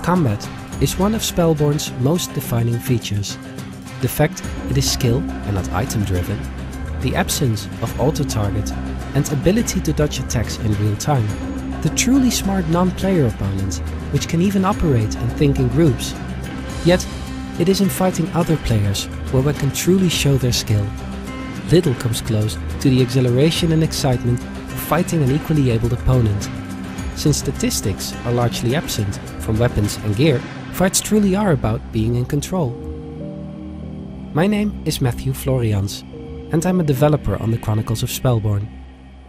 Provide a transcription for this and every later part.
Combat is one of Spellborn's most defining features. The fact it is skill and not item driven, the absence of auto-target and ability to dodge attacks in real time, the truly smart non-player opponents which can even operate and think in groups. Yet, it is in fighting other players where one can truly show their skill. Little comes close to the exhilaration and excitement of fighting an equally abled opponent. Since statistics are largely absent from weapons and gear, fights truly are about being in control. My name is Matthew Florians, and I'm a developer on the Chronicles of Spellborn.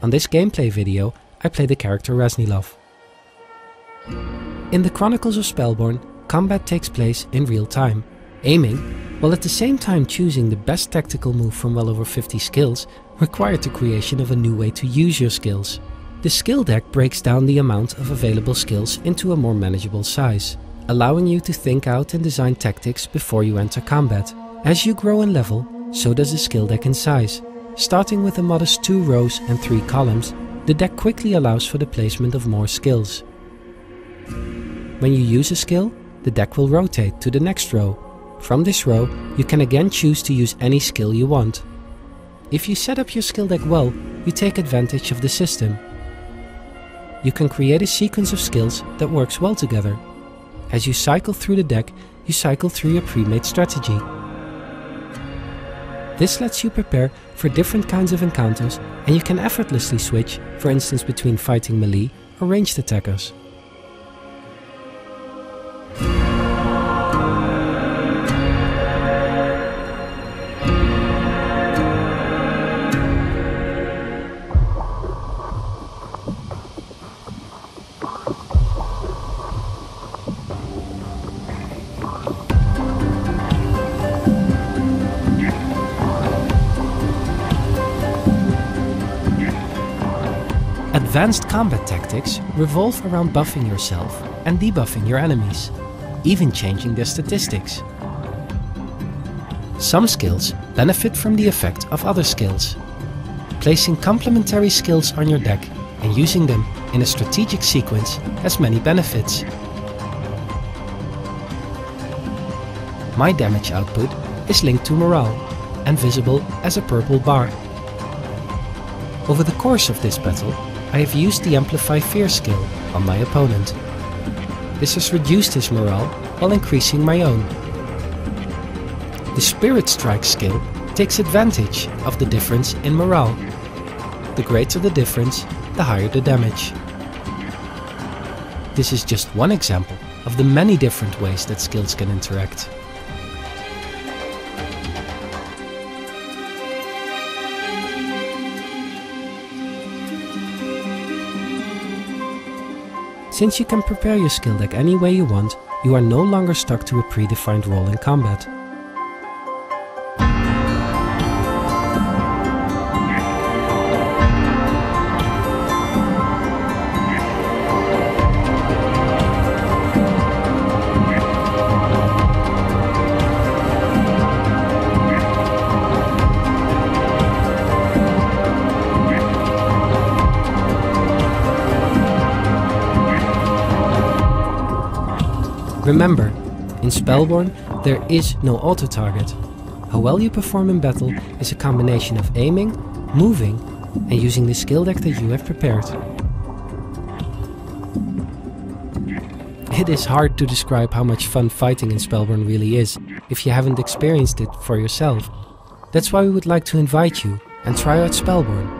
On this gameplay video, I play the character Raznilov. In the Chronicles of Spellborn, combat takes place in real time, aiming, while at the same time choosing the best tactical move from well over 50 skills, required the creation of a new way to use your skills. The skill deck breaks down the amount of available skills into a more manageable size, allowing you to think out and design tactics before you enter combat. As you grow in level, so does the skill deck in size. Starting with a modest 2 rows and 3 columns, the deck quickly allows for the placement of more skills. When you use a skill, the deck will rotate to the next row. From this row, you can again choose to use any skill you want. If you set up your skill deck well, you take advantage of the system. You can create a sequence of skills that works well together. As you cycle through the deck, you cycle through your pre-made strategy. This lets you prepare for different kinds of encounters, and you can effortlessly switch, for instance between fighting melee or ranged attackers. Advanced combat tactics revolve around buffing yourself and debuffing your enemies, even changing their statistics. Some skills benefit from the effect of other skills. Placing complementary skills on your deck and using them in a strategic sequence has many benefits. My damage output is linked to morale and visible as a purple bar. Over the course of this battle, I have used the Amplify Fear skill on my opponent. This has reduced his morale while increasing my own. The Spirit Strike skill takes advantage of the difference in morale. The greater the difference, the higher the damage. This is just one example of the many different ways that skills can interact. Since you can prepare your skill deck any way you want, you are no longer stuck to a predefined role in combat. Remember, in Spellborn there is no auto-target. How well you perform in battle is a combination of aiming, moving, and using the skill deck that you have prepared. It is hard to describe how much fun fighting in Spellborn really is if you haven't experienced it for yourself. That's why we would like to invite you and try out Spellborn.